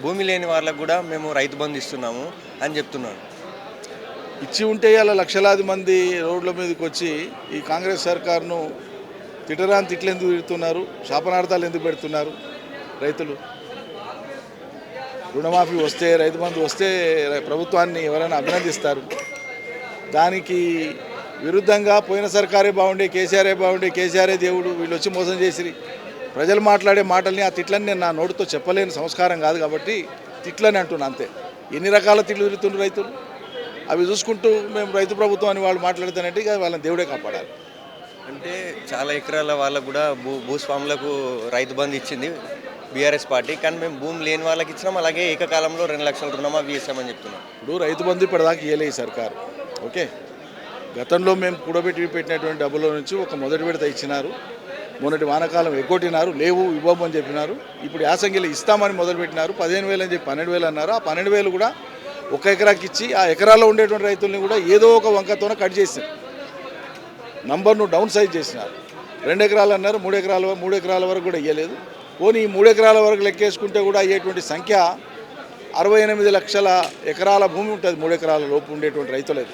భూమి లేని వాళ్ళకు కూడా మేము రైతు బంధు ఇస్తున్నాము అని చెప్తున్నాను. ఇచ్చి ఉంటే ఇలా లక్షలాది మంది రోడ్ల మీదకి వచ్చి ఈ కాంగ్రెస్ సర్కారును తిట్టరాని తిట్లు ఎందుకు తిడుతున్నారు, శాపనార్థాలు ఎందుకు పెడుతున్నారు? రైతులు రుణమాఫీ వస్తే, రైతు బంధు వస్తే ప్రభుత్వాన్ని ఎవరైనా అభినందిస్తారు. దానికి విరుద్ధంగా పోయిన సర్కారే బాగుండే, కేసీఆరే బాగుండే, కేసీఆరే దేవుడు, వీళ్ళు వచ్చి మోసం చేసిరి. ప్రజలు మాట్లాడే మాటల్ని, ఆ తిట్లని నేను నా నోటితో చెప్పలేని సంస్కారం కాదు కాబట్టి తిట్లని అంటున్నా అంతే. ఎన్ని రకాల తిట్లు తిరుగుతుండ్రు రైతులు, అవి చూసుకుంటూ మేము రైతు ప్రభుత్వం అని వాళ్ళు మాట్లాడుతానంటే ఇక వాళ్ళని దేవుడే కాపాడాలి. అంటే చాలా ఎకరాల వాళ్ళకు కూడా భూస్వాములకు రైతు బంధు ఇచ్చింది బీఆర్ఎస్ పార్టీ, కానీ మేము భూమి లేని వాళ్ళకి ఇచ్చినాం. అలాగే ఏకకాలంలో 2 లక్షల రుణమాఫీ చేస్తామని చెప్తున్నాం. ఇప్పుడు రైతు బంధు ఇప్పటిదాకా ఇవ్వలే ఈ సర్కారు. ఓకే, గతంలో మేము పెట్టినటువంటి డబ్బుల నుంచి ఒక మొదటి విడత ఇచ్చినారు. మొన్నటి వానకాలం ఎగ్గొట్టినారు, లేవు ఇవ్వమని చెప్పినారు. ఇప్పుడు యాసంగిలో ఇస్తామని మొదలుపెట్టినారు. 15,000 అని చెప్పి 12,000 అన్నారు. ఆ 12,000 కూడా ఒక ఎకరాకి ఇచ్చి ఆ ఎకరాల్లో ఉండేటువంటి రైతుల్ని కూడా ఏదో ఒక వంకతోనే కట్ చేశారు. నంబర్ను డౌన్ సైజ్ చేసినారు. 2 ఎకరాలు అన్నారు, 3 ఎకరాల వరకు కూడా ఇవ్వలేదు. పోనీ ఈ 3 ఎకరాల వరకు లెక్కేసుకుంటే కూడా అయ్యేటువంటి సంఖ్య 68 లక్షల ఎకరాల భూమి ఉంటుంది 3 ఎకరాల లోపు ఉండేటువంటి రైతులేదు.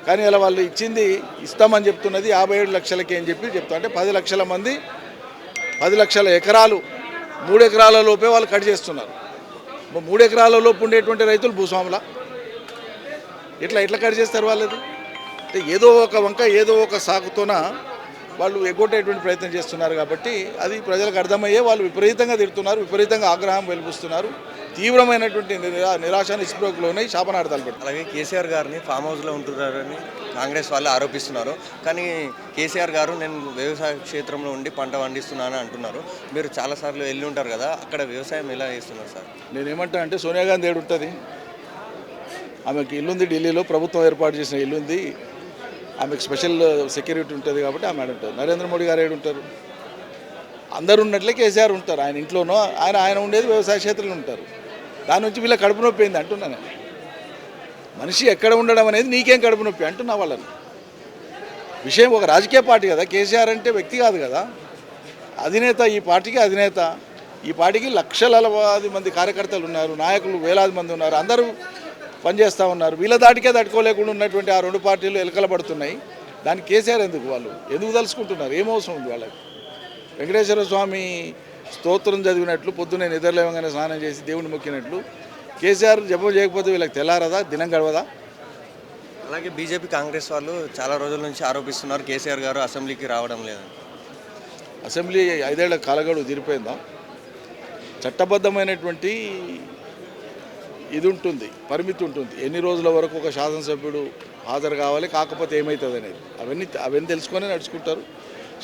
కానీ అలా వాళ్ళు ఇచ్చింది ఇస్తామని చెప్తున్నది 57 లక్షలకి అని చెప్తా. అంటే 10 లక్షల మంది 10 లక్షల ఎకరాలు 3 ఎకరాల లోపే వాళ్ళు కట్ చేస్తున్నారు. 3 ఎకరాల లోపు ఉండేటువంటి రైతులు భూస్వాముల ఎట్లా కట్ చేస్తారు వాళ్ళది? అంటే ఏదో ఒక వంక ఏదో ఒక సాకుతోన వాళ్ళు ఎగ్గొట్టేటువంటి ప్రయత్నం చేస్తున్నారు. కాబట్టి అది ప్రజలకు అర్థమయ్యే వాళ్ళు విపరీతంగా తిడుతున్నారు, విపరీతంగా ఆగ్రహం వెలిపిస్తున్నారు. తీవ్రమైనటువంటి నిరాశ నిస్పృహలోనే శాపనార్థాలు పెడతారు. అలాగే కేసీఆర్ గారిని ఫామ్ హౌస్లో ఉంటున్నారని కాంగ్రెస్ వాళ్ళు ఆరోపిస్తున్నారు. కానీ కేసీఆర్ గారు నేను వ్యవసాయ క్షేత్రంలో ఉండి పంట పండిస్తున్నానని అంటున్నారు. మీరు చాలాసార్లు వెళ్ళి ఉంటారు కదా, అక్కడ వ్యవసాయం ఎలా చేస్తున్నారు సార్? నేనేమంటా అంటే సోనియా గాంధీ ఏడు ఉంటుంది, ఆమెకి ఇల్లుంది ఢిల్లీలో, ప్రభుత్వం ఏర్పాటు చేసిన ఇల్లుంది, ఆమెకు స్పెషల్ సెక్యూరిటీ ఉంటుంది కాబట్టి ఆమె ఉంటుంది. నరేంద్ర మోడీ గారు ఏడు ఉంటారు? అందరు ఉన్నట్లే కేసీఆర్ ఉంటారు. ఆయన ఇంట్లోనో ఆయన ఉండేది వ్యవసాయ క్షేత్రంలో ఉంటారు. దాని నుంచి వీళ్ళ కడుపు నొప్పి అయింది అంటున్నాను. మనిషి ఎక్కడ ఉండడం అనేది నీకేం కడుపు నొప్పి అంటున్నా వాళ్ళని. విషయం ఒక రాజకీయ పార్టీ కదా, కేసీఆర్ అంటే వ్యక్తి కాదు కదా, అధినేత, ఈ పార్టీకి అధినేత. ఈ పార్టీకి లక్షలాది మంది కార్యకర్తలు ఉన్నారు, నాయకులు వేలాది మంది ఉన్నారు, అందరూ పనిచేస్తూ ఉన్నారు. వీళ్ళ దాటికే తట్టుకోలేకుండా ఉన్నటువంటి ఆ 2 పార్టీలు ఎలకలబడుతున్నాయి. దానికి కేసీఆర్ వాళ్ళు ఎందుకు తలుసుకుంటున్నారు? ఏం అవసరం ఉంది వాళ్ళకి? వెంకటేశ్వర స్వామి స్తోత్రం చదివినట్లు, పొద్దున్నే నిద్రలేవగానే స్నానం చేసి దేవుని మొక్కినట్లు కేసీఆర్ జపం చేయకపోతే వీళ్ళకి తెల్లారదా, దినం గడవదా? అలాగే బీజేపీ కాంగ్రెస్ వాళ్ళు చాలా రోజుల నుంచి ఆరోపిస్తున్నారు కేసీఆర్ గారు అసెంబ్లీకి రావడం లేదని. అసెంబ్లీ 5 ఏళ్ల కాలగడువు తీరిపోయిందా? చట్టబద్ధమైనటువంటి ఇది ఉంటుంది, పరిమితి ఉంటుంది. ఎన్ని రోజుల వరకు ఒక శాసనసభ్యుడు హాజరు కావాలి, కాకపోతే ఏమవుతుంది అనేది అవన్నీ తెలుసుకొని నడుచుకుంటారు.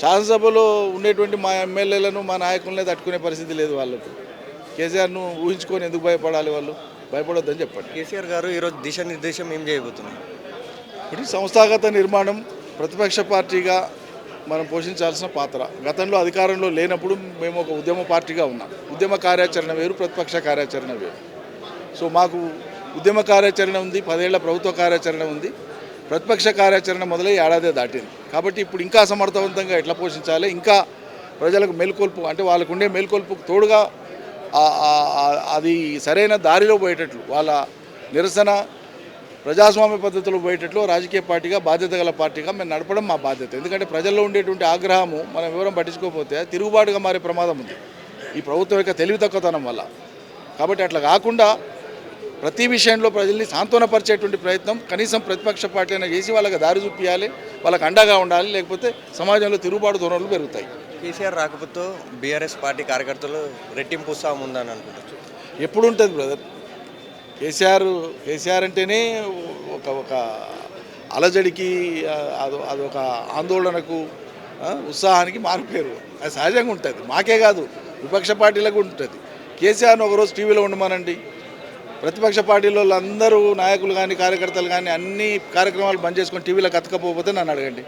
శాసనసభలో ఉండేటువంటి మా ఎమ్మెల్యేలను, మా నాయకులనే తట్టుకునే పరిస్థితి లేదు వాళ్ళకు. కేసీఆర్ను ఊహించుకొని ఎందుకు భయపడాలి? వాళ్ళు భయపడొద్దని చెప్పండి. కేసీఆర్ గారు ఈరోజు దిశానిర్దేశం ఏం చేయబోతున్నారు? ఇది సంస్థాగత నిర్మాణం. ప్రతిపక్ష పార్టీగా మనం పోషించాల్సిన పాత్ర. గతంలో అధికారంలో లేనప్పుడు మేము ఒక ఉద్యమ పార్టీగా ఉన్నాం. ఉద్యమ కార్యాచరణ వేరు, ప్రతిపక్ష కార్యాచరణ వేరు. సో మాకు ఉద్యమ కార్యాచరణ ఉంది, 10 ఏళ్ల ప్రభుత్వ కార్యాచరణ ఉంది. ప్రతిపక్ష కార్యాచరణ మొదలై ఏడాదే దాటింది. కాబట్టి ఇప్పుడు ఇంకా సమర్థవంతంగా ఎట్లా పోషించాలి, ఇంకా ప్రజలకు మేల్కొల్పు, అంటే వాళ్ళకు ఉండే మేల్కొల్పుకు తోడుగా అది సరైన దారిలో పోయేటట్లు, వాళ్ళ నిరసన ప్రజాస్వామ్య పద్ధతిలో పోయేటట్లు రాజకీయ పార్టీగా, బాధ్యత గల పార్టీగా మేము నడపడం మా బాధ్యత. ఎందుకంటే ప్రజల్లో ఉండేటువంటి ఆగ్రహము మనం వివరం పట్టించుకోకపోతే తిరుగుబాటుగా మారే ప్రమాదం ఉంది ఈ ప్రభుత్వం యొక్క తెలివి తక్కువతనం వల్ల. కాబట్టి అట్లా కాకుండా ప్రతి విషయంలో ప్రజల్ని సాంత్వనపరిచేటువంటి ప్రయత్నం కనీసం ప్రతిపక్ష పార్టీ అయినా చేసి వాళ్ళకి దారి చూపించాలి, వాళ్ళకి అండగా ఉండాలి. లేకపోతే సమాజంలో తిరుగుబాటు ధోరణులు పెరుగుతాయి. కేసీఆర్ రాకపోతే బీఆర్ఎస్ పార్టీ కార్యకర్తలు రెట్టింపు ఉత్సాహం ఉందని అనుకుంటున్నారు. ఎప్పుడు ఉంటుంది బ్రదర్? కేసీఆర్ అంటేనే ఒక అలజడికి, అదొక ఆందోళనకు, ఉత్సాహానికి మారిపోయారు. అది సహజంగా ఉంటుంది. మాకే కాదు, విపక్ష పార్టీలకు ఉంటుంది. కేసీఆర్ని ఒకరోజు టీవీలో ఉండమనండి, ప్రతిపక్ష పార్టీలో అందరూ నాయకులు కానీ కార్యకర్తలు కానీ అన్ని కార్యక్రమాలు బంద్ చేసుకొని టీవీలో కతకపోతే నన్ను అడగండి.